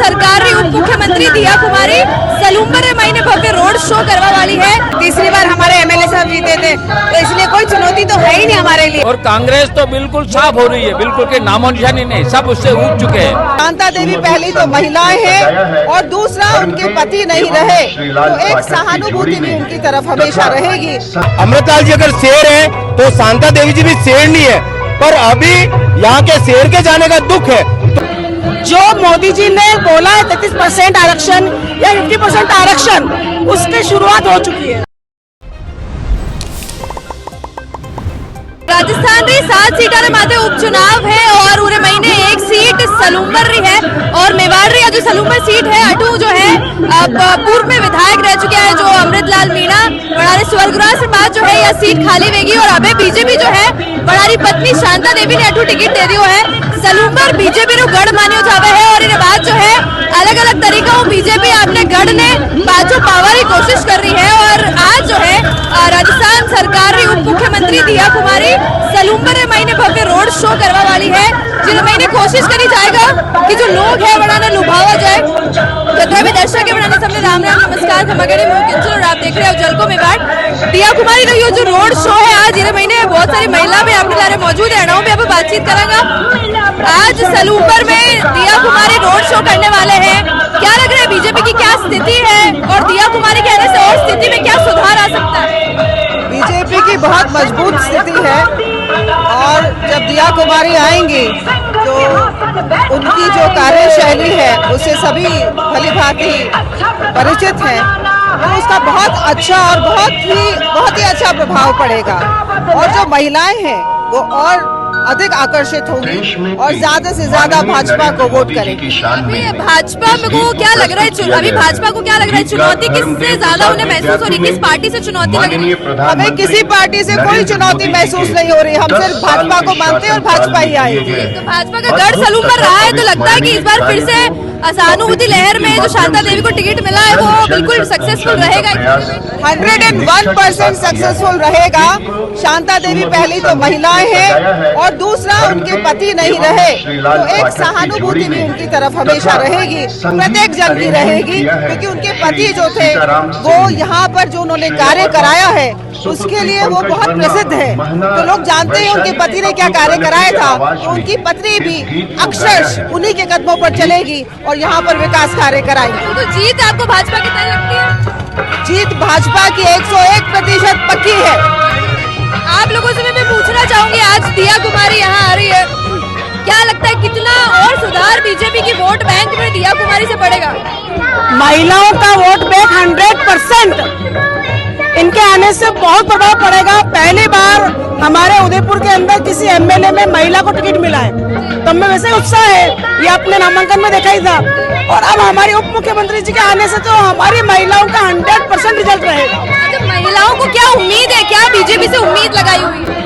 सरकार री उप मुख्यमंत्री दिया कुमारी सलूम्बर महीने भव्य रोड शो करवा वाली है। तीसरी बार हमारे एमएलए साहब जीते थे, तो इसलिए कोई चुनौती तो है ही नहीं हमारे लिए। और कांग्रेस तो बिल्कुल साफ हो रही है, बिल्कुल के नामो निशानी नहीं, सब उससे उग चुके हैं। शांता देवी पहली तो महिलाएं हैं और दूसरा उनके पति नहीं रहे, तो एक सहानुभूति भी उनकी तरफ हमेशा रहेगी। अमृतलाल जी अगर शेर है तो शांता देवी जी भी शेर नहीं है, पर अभी यहाँ के शेर के जाने का दुख है। जो मोदी जी ने बोला है 33% आरक्षण या 50% आरक्षण, उसकी शुरुआत हो चुकी है। राजस्थान री 7 सीटा रे माथे उपचुनाव है और उरे महीने एक सीट सलूम्बर री है और मेवाड़ री जो सलूम्बर सीट है अटू जो है अब पूर्व में विधायक रह चुके हैं जो अमृतलाल मीणा बड़ारी स्वर्गराज से बाद जो है यह सीट खाली रहेगी और अबे बीजेपी जो है बड़ारी पत्नी शांता देवी ने अटू टिकट दे दियो है। सलूम्बर बीजेपी रो गढ़ मानियो जावे है और इन्हें बाद जो है अलग अलग तरीका बीजेपी अपने गढ़ ने बाजू पावर की कोशिश कर रही है और आज जो है राजस्थान सरकार री उप मुख्यमंत्री दिया कुमारी सलूम्बर महीने भव्य रोड शो करवा वाली है, जिन्हें महीने कोशिश करी जाएगा कि जो लोग है बनाने लुभावा जाए। तो भी दर्शक के बनाने सबने राम राम नमस्कार खमागणी मुझे और आप देख रहे हो जलको मेवाड़ दिया कुमारी का ये जो रोड शो है आज इन्हें महीने बहुत सारी महिला भी आपके लारे मौजूद है, भी अब बातचीत करेंगे। आज सलूम्बर में दिया कुमारी रोड शो करने वाले हैं, क्या लग रहा है बीजेपी की क्या स्थिति है और दिया कुमारी के आने से और स्थिति में क्या सुधार आ सकता है? बीजेपी की बहुत मजबूत स्थिति है और जब दिया कुमारी आएंगी तो उनकी जो कार्यशैली है उससे सभी भली भांति परिचित हैं, तो उसका बहुत अच्छा और बहुत ही अच्छा प्रभाव पड़ेगा और जो महिलाएं हैं वो और अधिक आकर्षित होंगी और ज्यादा से ज्यादा भाजपा को वोट करेंगी। अभी भाजपा में को क्या लग रहा है, अभी भाजपा को क्या लग रहा है चुनौती किससे ज्यादा उन्हें महसूस हो रही है, किस पार्टी से चुनौती लग रही है? हमें किसी पार्टी से कोई चुनौती महसूस नहीं हो रही, हम सिर्फ भाजपा को मानते हैं और भाजपा ही आएगी। तो भाजपा का गढ़ सलूम्बर रहा है, तो लगता है कि इस बार फिर से सहानुभूति लहर में जो शांता देवी को टिकट मिला है वो बिल्कुल सक्सेसफुल रहेगा। 101% सक्सेसफुल रहेगा। शांता देवी पहली तो महिलाएं हैं और दूसरा उनके पति नहीं रहे, तो एक सहानुभूति भी उनकी तरफ हमेशा रहेगी, प्रत्येक जन की रहेगी, क्योंकि उनके पति जो थे वो यहाँ पर जो उन्होंने कार्य कराया है उसके लिए वो बहुत प्रसिद्ध है। तो लोग जानते हैं उनके पति ने क्या कार्य कराया था, तो उनकी पत्नी भी अक्षरशः उन्हीं के कदमों पर चलेगी और यहाँ पर विकास कार्य कराएंगे। तो जीत आपको भाजपा की तय लगती है? जीत भाजपा की 101% पक्की है। आप लोगों से मैं पूछना चाहूंगी, आज दिया कुमारी यहाँ आ रही है, क्या लगता है कितना और सुधार बीजेपी की वोट बैंक में दिया कुमारी से पड़ेगा? महिलाओं का वोट बैंक 100% इनके आने से बहुत प्रभाव पड़ेगा। पहली बार हमारे उदयपुर के अंदर किसी एमएलए में महिला को टिकट मिला है, तो हमें वैसे उत्साह है, ये अपने नामांकन में देखा ही था और अब हमारे उप मुख्यमंत्री जी के आने से तो हमारी महिलाओं का 100% रिजल्ट रहेगा। तो महिलाओं को क्या उम्मीद है, क्या बीजेपी से उम्मीद लगाई हुई है?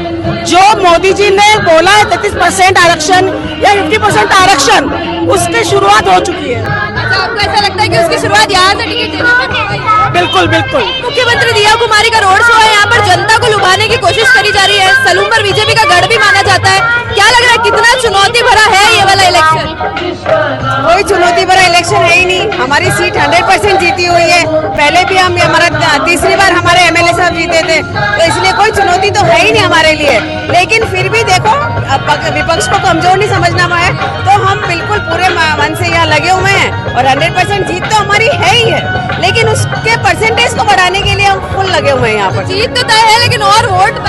जो मोदी जी ने बोला है 33% आरक्षण या 50% आरक्षण, उसकी शुरुआत हो चुकी है। अच्छा, आपको ऐसा लगता है कि उसकी शुरुआत यहाँ से टिकट देने? बिल्कुल बिल्कुल। मुख्यमंत्री दिया कुमारी का रोड शो है, यहाँ पर जनता को लुभाने की कोशिश करी जा रही है। सलूम्बर बीजेपी का गढ़ भी माना जाता है, क्या लग रहा है कितना चुनौती भरा है ये वाला इलेक्शन? कोई चुनौती भरा इलेक्शन है ही नहीं, हमारी सीट 100% जीती हुई है। पहले भी हम हमारा तीसरी बार हमारे एमएलए साहब जीते थे, तो इसलिए कोई चुनौती तो है ही नहीं हमारे लिए। लेकिन फिर भी देखो, विपक्ष को कमजोर नहीं समझना है, तो हम बिल्कुल पूरे मन से यहाँ लगे हुए हैं और 100% जीत तो हमारी है ही है, लेकिन उसके परसेंटेज को बढ़ाने के लिए हम फुल लगे हुए हैं यहाँ पर। जीत तो तय है लेकिन और वोट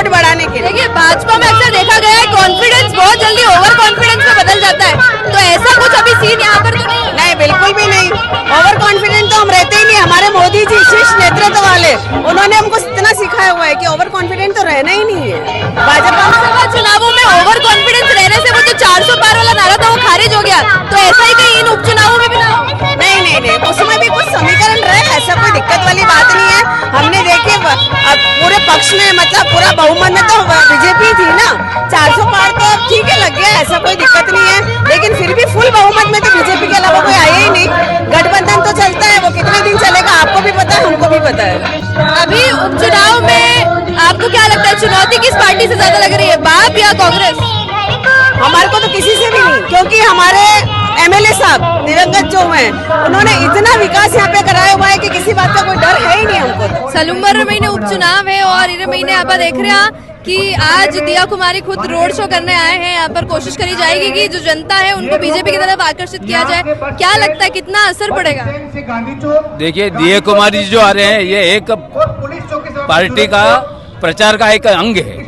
बढ़ाने के लिए देखिए भाजपा में अक्सर देखा गया है कॉन्फिडेंस बहुत जल्दी ओवर कॉन्फिडेंस में बदल जाता है, तो ऐसा कुछ अभी सीन यहाँ पर तो नहीं? बिल्कुल भी नहीं, ओवर कॉन्फिडेंट तो हम रहते ही नहीं। हमारे मोदी जी शीर्ष नेतृत्व वाले, उन्होंने हमको इतना सिखाया हुआ है कि ओवर कॉन्फिडेंट तो रहना ही नहीं है। भाजपा लोकसभा चुनावों में ओवर कॉन्फिडेंस रहने से वो जो 400 पार वाला नारा था वो खारिज हो गया, तो ऐसा ही कहीं इन उपचुनावों में भी ना हो? नहीं, उसमें भी कुछ समीकरण रहे, ऐसा कोई दिक्कत वाली बात नहीं है। हमने देखे पूरे पक्ष में, मतलब पूरा बहुमत में तो बीजेपी थी ना, 400 पार तो ठीक है लग गया, ऐसा कोई दिक्कत नहीं है, लेकिन फिर भी फुल बहुमत में तो बीजेपी के अलावा कोई आया ही नहीं। गठबंधन तो चलता है, वो कितने दिन चलेगा आपको भी पता है, हमको भी पता है। अभी उपचुनाव में आपको क्या लगता है चुनौती किस पार्टी से ज्यादा लग रही है, बाप या कांग्रेस? हमारे को तो किसी से भी नहीं, क्योंकि हमारे एमएलए साहब दिवंगत जो हैं, उन्होंने इतना विकास यहाँ पे कराया हुआ है कि किसी बात का कोई डर है ही नहीं हमको। सलूम्बर महीने उपचुनाव है और इन्हें महीने आप देख रहे हैं कि आज दिया कुमारी खुद रोड शो करने आए हैं। यहाँ पर कोशिश करी जाएगी कि जो जनता है उनको बीजेपी की तरफ आकर्षित किया जाए। क्या लगता है कितना असर पड़ेगा? देखिए, दिया कुमारी जो आ रहे हैं ये एक पार्टी का प्रचार का एक अंग है।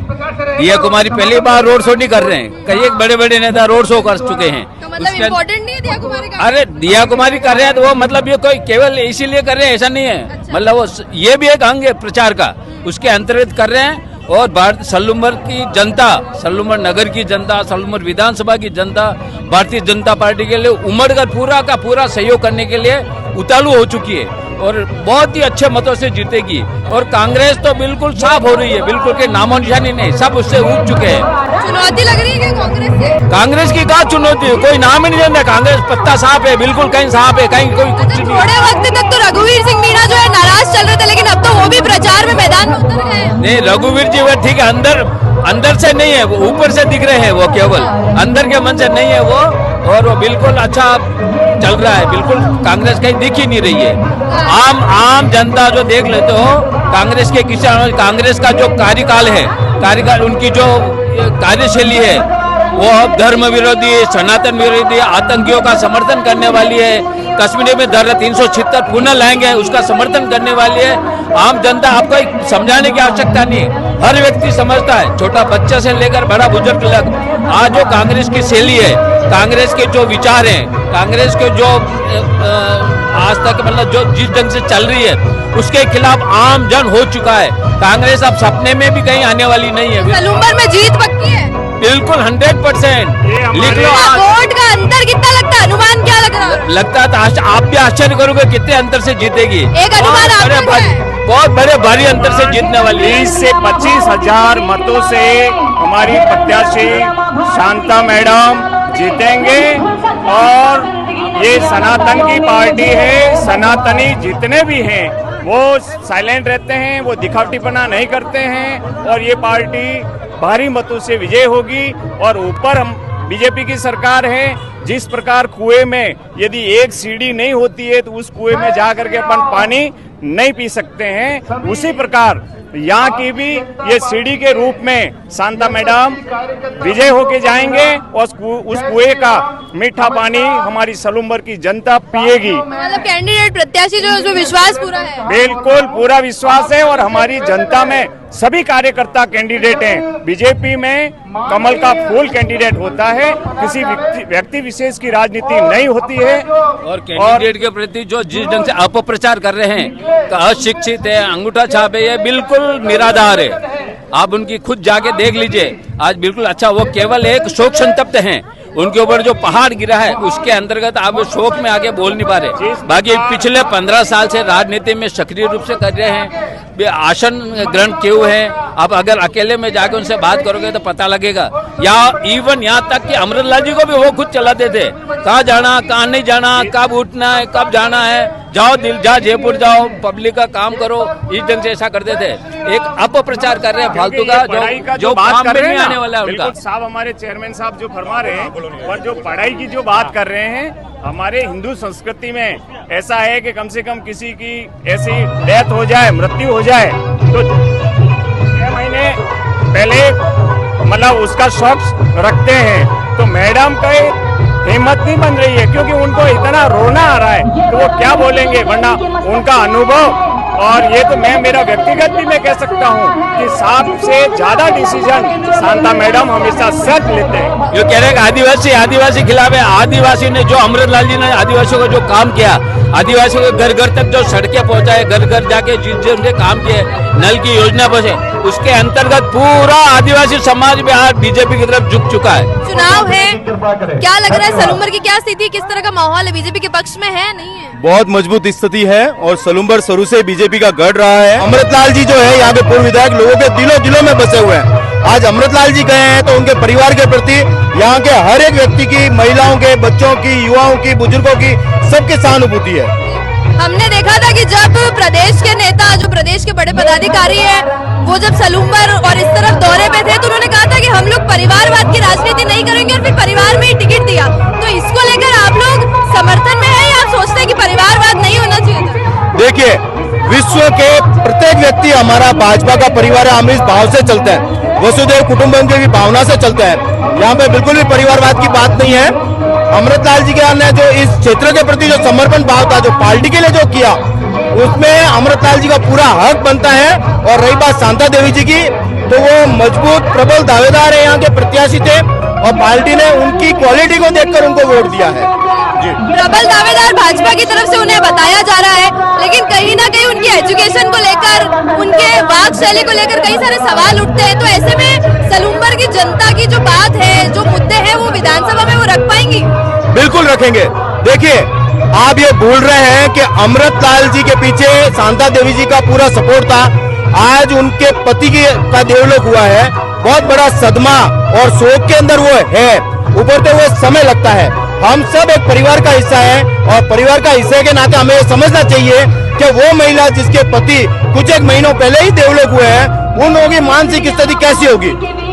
दिया कुमारी पहली बार रोड शो नहीं कर रहे हैं, कई एक बड़े बड़े नेता रोड शो कर चुके हैं। तो मतलब इम्पोर्टेंट नहीं है दिया कुमारी का? अरे दिया कुमारी कर रहे हैं तो वो मतलब ये कोई केवल इसीलिए कर रहे हैं ऐसा नहीं है। अच्छा। मतलब वो ये भी एक अंग है प्रचार का, उसके अंतर्गत कर रहे हैं। और सलूम्बर की जनता, सलूम्बर नगर की जनता, सलूम्बर विधानसभा की जनता भारतीय जनता पार्टी के लिए उमड़कर पूरा का पूरा सहयोग करने के लिए उतारू हो चुकी है और बहुत ही अच्छे मतों से जीतेगी। और कांग्रेस तो बिल्कुल साफ हो रही है, बिल्कुल के नामो निशानी नहीं, सब उससे उब चुके हैं। चुनौती लग रही है क्या कांग्रेस से? कांग्रेस की क्या चुनौती है? कोई नाम ही नहीं जानता। कांग्रेस पत्ता साफ है, बिल्कुल कहीं साफ है, कहीं कोई कुछ नहीं। थोड़े वक्त तक तो रघुवीर सिंह मीणा जो है नाराज चल रहे थे, लेकिन अब तो वो भी प्रचार में मैदान में उतर गए। नहीं, रघुवीर जी वो ठीक है, अंदर से नहीं है, वो ऊपर से दिख रहे हैं, वो केवल अंदर के मन से नहीं है वो। और वो बिल्कुल अच्छा चल रहा है, बिल्कुल कांग्रेस कहीं दिख ही नहीं रही है। आम जनता जो देख लेते हो कांग्रेस के किसान, कांग्रेस का जो कार्यकाल है, उनकी जो कार्यशैली है वो अब धर्म विरोधी, सनातन विरोधी, आतंकियों का समर्थन करने वाली है। कश्मीर में धारा 376 पुनः लाएंगे, उसका समर्थन करने वाली है। आम जनता, आपको समझाने की आवश्यकता नहीं, हर व्यक्ति समझता है, छोटा बच्चा से लेकर बड़ा बुजुर्ग तक। आज जो कांग्रेस की शैली है, कांग्रेस के जो विचार हैं, कांग्रेस के जो आज तक मतलब जो जिस ढंग से चल रही है उसके खिलाफ आम जन हो चुका है। कांग्रेस अब सपने में भी कहीं आने वाली नहीं है। सलूम्बर में जीत पक्की है, बिल्कुल 100%। लिख लो। वोट का अंतर कितना लगता है? अनुमान क्या लग रहा है? लगता है तो आप भी आश्चर्य करोगे कितने अंतर से जीतेगी। एक अनुमान आपका है? बहुत बड़े भारी अंतर से जीतने वाली है। 20 से 25 हजार मतों से हमारी प्रत्याशी शांता मैडम जीतेंगे। और ये सनातन की पार्टी है, सनातनी जितने भी हैं वो साइलेंट रहते हैं, वो दिखावटीपना नहीं करते हैं और ये पार्टी भारी मतों से विजय होगी। और ऊपर हम बीजेपी की सरकार है, जिस प्रकार कुएं में यदि एक सीढ़ी नहीं होती है तो उस कुएं में जा करके अपन पानी नहीं पी सकते हैं, उसी प्रकार यहाँ की भी ये सीढ़ी के रूप में शांता मैडम विजय होके जाएंगे और उस कुएं का मीठा पानी हमारी सलूम्बर की जनता पिएगी। मतलब कैंडिडेट प्रत्याशी जो है उसमें विश्वास पूरा है? बिल्कुल पूरा विश्वास है। और हमारी जनता में सभी कार्यकर्ता कैंडिडेट हैं। बीजेपी में कमल का फूल कैंडिडेट होता है, किसी व्यक्ति विशेष की राजनीति नहीं होती है। और कैंडिडेट के प्रति जो जिस ढंग से अपप्रचार कर रहे हैं, अशिक्षित है, अंगूठा छाप है, ये बिल्कुल निराधार है। आप उनकी खुद जाके देख लीजिए आज बिल्कुल अच्छा, वो केवल एक शोक संतप्त हैं। उनके ऊपर जो पहाड़ गिरा है उसके अंतर्गत आप शोक में आगे बोल नहीं पा रहे। बाकी पिछले 15 साल से राजनीति में सक्रिय रूप से कर रहे हैं, आसन ग्रहण किए हुए हैं। आप अगर अकेले में जाके उनसे बात करोगे तो पता लगेगा। या इवन यहाँ तक कि अमृतलाल जी को भी वो खुद चलाते थे, कहाँ जाना कहाँ नहीं जाना, कब उठना है कब जाना है, जाओ जयपुर जाओ, पब्लिक का काम करो, इस ढंग से ऐसा करते थे। एक अपप्रचार कर रहे हैं फालतू का, जो बात काम कर में रहे नहीं हैं आने वाला है उनका। साहब हमारे चेयरमैन साहब जो फरमा रहे हैं और जो पढ़ाई की जो बात कर रहे हैं, हमारे हिंदू संस्कृति में ऐसा है कि कम से कम किसी की ऐसी डेथ हो जाए, मृत्यु हो जाए तो 6 महीने पहले मतलब उसका शौक रखते हैं। तो मैडम का हिम्मत नहीं बन रही है क्योंकि उनको इतना रोना आ रहा है तो वो क्या बोलेंगे, वरना उनका अनुभव। और ये तो मैं मेरा व्यक्तिगत भी मैं कह सकता हूँ कि सबसे ज्यादा डिसीजन शांता मैडम हमेशा सच लेते हैं। जो कह रहे हैं आदिवासी खिलाफ है, आदिवासी ने जो अमृतलाल जी ने आदिवासियों को जो काम किया, आदिवासियों के घर घर तक जो सड़कें पहुंचाए, घर घर जाके जिनसे काम किए, नल की योजना पहुंचे, उसके अंतर्गत पूरा आदिवासी समाज में आज बीजेपी की तरफ झुक चुका है। चुनाव है, क्या लग रहा है सलूम्बर की क्या स्थिति, किस तरह का माहौल है, बीजेपी के पक्ष में है नहीं है? बहुत मजबूत स्थिति है और सलूम्बर शुरू से बीजेपी का गढ़ रहा है। अमृतलाल जी जो है यहाँ के पूर्व विधायक, लोगों के दिलों में बसे हुए हैं। आज अमृतलाल जी गए हैं तो उनके परिवार के प्रति यहाँ के हर एक व्यक्ति की, महिलाओं के, बच्चों की, युवाओं की, बुजुर्गों की, सबकी सहानुभूति है। हमने देखा था कि जब प्रदेश के नेता, जो प्रदेश के बड़े पदाधिकारी हैं, वो जब सलूम्बर और इस तरफ दौरे पे थे तो उन्होंने कहा था कि हम लोग परिवारवाद की राजनीति नहीं करेंगे और फिर परिवार में ही टिकट दिया। तो इसको लेकर आप लोग समर्थन में है या आप सोचते हैं कि परिवारवाद नहीं होना चाहिए था? देखिए, विश्व के प्रत्येक व्यक्ति हमारा भाजपा का परिवार है, हम इस भाव से चलते हैं, वसुधैव कुटुंबकम की भावना से चलते हैं। यहाँ पे बिल्कुल भी परिवारवाद की बात नहीं है। अमृतलाल जी ने जो इस क्षेत्र के प्रति जो समर्पण भाव था, जो पार्टी के लिए जो किया, उसमें अमृतलाल जी का पूरा हक बनता है। और रही बात शांता देवी जी की, तो वो मजबूत प्रबल दावेदार है, यहाँ के प्रत्याशी थे और पार्टी ने उनकी क्वालिटी को देखकर उनको वोट दिया है। प्रबल दावेदार भाजपा की तरफ से उन्हें बताया जा रहा है, लेकिन कहीं ना कहीं उनकी एजुकेशन को लेकर, उनके वाक शैली को लेकर कई सारे सवाल उठते हैं। तो ऐसे में सलूम्बर की जनता की जो बात है, जो मुद्दे हैं, वो विधानसभा में वो रख पाएंगी? बिल्कुल रखेंगे। देखिए, आप ये भूल रहे हैं कि अमृतलाल जी के पीछे शांता देवी जी का पूरा सपोर्ट था। आज उनके पति का देवलोक हुआ है, बहुत बड़ा सदमा और शोक के अंदर वो है, ऊपर से वो समय लगता है। हम सब एक परिवार का हिस्सा है और परिवार का हिस्से के नाते हमें समझना चाहिए कि वो महिला जिसके पति कुछ एक महीनों पहले ही देवलोक हुए हैं, उन लोगों की मानसिक स्थिति कैसी होगी,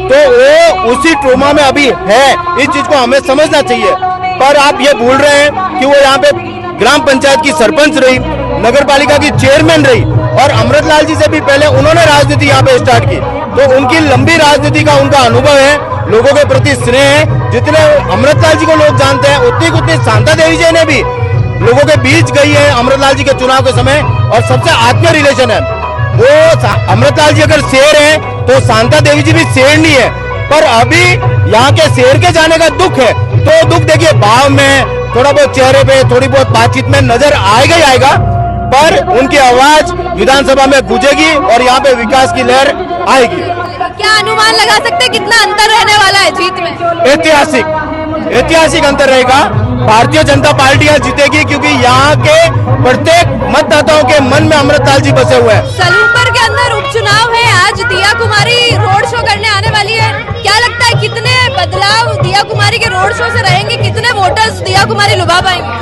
तो वो उसी ट्रोमा में अभी है। इस चीज को हमें समझना चाहिए। पर आप ये भूल रहे हैं कि वो यहाँ पे ग्राम पंचायत की सरपंच रही, नगर पालिका की चेयरमैन रही और अमृतलाल जी से भी पहले उन्होंने राजनीति यहाँ पे स्टार्ट की। तो उनकी लंबी राजनीति का उनका अनुभव है, लोगों के प्रति स्नेह है। जितने अमृतलाल जी को लोग जानते हैं, उतनी शांता देवी जी ने भी लोगों के बीच गई है अमृतलाल जी के चुनाव के समय, और सबसे आत्मीय रिलेशन है। वो अमृतलाल जी अगर शेर है तो शांता देवी जी भी शेरनी है। पर अभी यहाँ के शेर के जाने का दुख है, तो दुख देखिए भाव में, थोड़ा बहुत चेहरे पे, थोड़ी बहुत बातचीत में नजर आएगा ही आएगा, पर उनकी आवाज विधानसभा में गूंजेगी और यहाँ पे विकास की लहर आएगी। क्या अनुमान लगा सकते हैं कितना अंतर रहने वाला है जीत में? ऐतिहासिक अंतर रहेगा। भारतीय जनता पार्टी यहाँ जीतेगी, क्योंकि यहाँ के प्रत्येक मतदाताओं के मन में अमृतलाल जी बसे हुए हैं। सलूम्बर के अंदर उपचुनाव है, आज दिया कुमारी रोड शो करने आने वाली है। क्या लगता है कितने बदलाव दिया कुमारी के रोड शो से रहेंगे? कितने वोटर्स दिया कुमारी लुभा पाएंगे?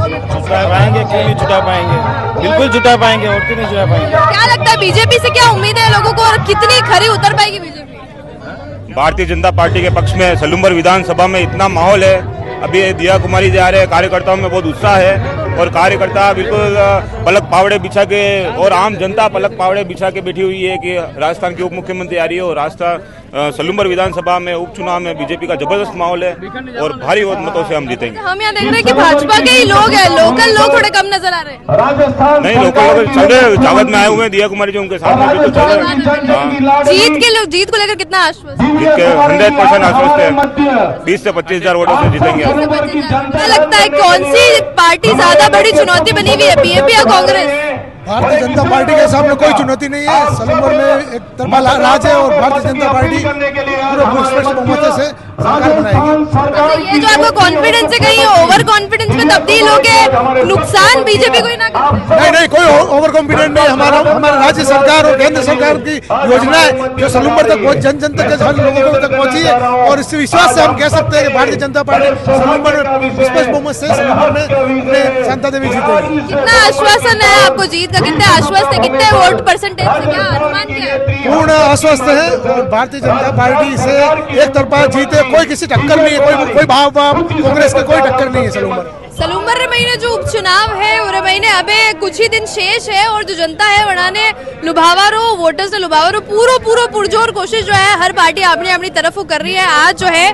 जुटा पाएंगे, क्यों नहीं जुटा पाएंगे? बिल्कुल जुटा पाएंगे, और क्यों नहीं जुटा पाएंगे? क्या लगता है बीजेपी से क्या उम्मीद है लोगों को और कितनी खरी उतर पाएगी बीजेपी? भारतीय जनता पार्टी के पक्ष में सलूम्बर विधानसभा में इतना माहौल है। अभी दिया कुमारी जा रहे हैं, कार्यकर्ताओं में बहुत उत्साह है और कार्यकर्ता बिल्कुल पलक पावड़े बिछा के, और आम जनता पलक पावड़े बिछा के बैठी हुई है कि राजस्थान की उप मुख्यमंत्री आ रही है। और राजस्थान सलूम्बर विधानसभा में उपचुनाव में बीजेपी का जबरदस्त माहौल है और भारी मतों से हम जीतेंगे। हम यहाँ देख रहे हैं कि भाजपा के ही लोग हैं, लोकल लोग थोड़े कम नजर आ रहे हैं। नहीं, लोकल लोग चल रहे हैं, जावद में आए हुए हैं, दिया कुमारी जी उनके साथ में बिल्कुल चल रहे हैं। जीत को लेकर कितना आश्वस्त? जीत के 100% आश्वस्त है। 20 से 25,000 वोटों से जीतेंगे। क्या लगता है कौन सी पार्टी ज्यादा बड़ी चुनौती बनी हुई है, बीजेपी या कांग्रेस? भारतीय जनता पार्टी के सामने कोई चुनौती नहीं है। सलूम्बर में एक तरफा राज है और भारतीय जनता पार्टी पूरे स्पष्ट बहुमत से सरकार बनाएगी। ये जो आपका कॉन्फिडेंस है, कहीं ओवर कॉन्फिडेंस में तब्दील होके नुकसान बीजेपी को ही ना करे? नहीं, कोई ओवर कॉन्फिडेंट नहीं। हमारा राज्य सरकार और केंद्र सरकार की योजना है जो सलूम्बर तक जन जन तक लोगों तक पहुंची है, और इस विश्वास से हम कह सकते हैं कि भारतीय जनता पार्टी सलूम्बर में स्पष्ट बहुमत से सलूम्बर में शांता देवी जीतेगी। कितना आश्वासन है आपको जीत का? कितने आश्वस्त है? कितने वोट परसेंटेज से? क्या अनुमान क्या है? पूर्ण आश्वस्त है और भारतीय जनता पार्टी से एक तरफा जीते, कोई किसी टक्कर नहीं है, कोई भाव कांग्रेस के कोई टक्कर नहीं है। सलूम्बर महीने जो उपचुनाव है उरे महीने अबे कुछ ही दिन शेष है और जो जनता है वनाने लुभावारो वोटर्स ने लुभावारो पूरो पुरजोर कोशिश जो है हर पार्टी अपनी तरफ कर रही है। आज जो है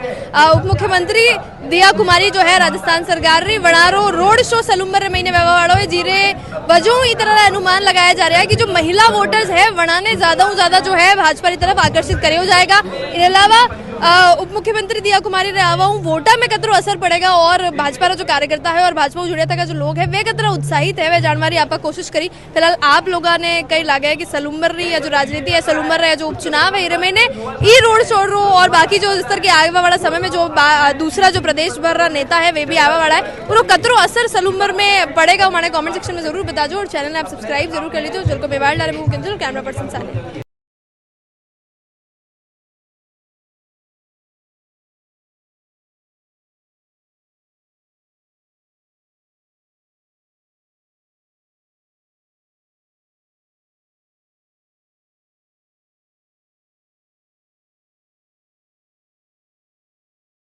उप मुख्यमंत्री दिया कुमारी जो है राजस्थान सरकार री वनारो रोड शो सलूम्बर महीने व्यवहारों है जीरे वजह ई तरह अनुमान लगाया जा रहा है कि जो महिला वोटर्स है वनाने ज्यादा जो है भाजपा की तरफ आकर्षित करे हो जाएगा। इसके अलावा उप मुख्यमंत्री दिया कुमारी वोटा में कतरो असर पड़ेगा और भाजपा जो कार्यकर्ता है और भाजपा जुड़े का जो लोग है वे कतरा उत्साहित है वे जानवारी आपका कोशिश करी। फिलहाल आप लोगों ने कई लागे है कि सलूम्बर या जो राजनीति है सलूम्बर जो उपचुनाव है महीने ई रोड शो रो और बाकी जो इस तरह के आगे वाला समय में जो दूसरा जो प्रदेश भर नेता है वे भी आवा वाला है और कतरो असर सलूम्बर में पड़ेगा हमारे कमेंट सेक्शन में जरूर बता दो और चैनल आप सब्सक्राइब जरूर कर लीजिए। कैमरा पर्सन साले।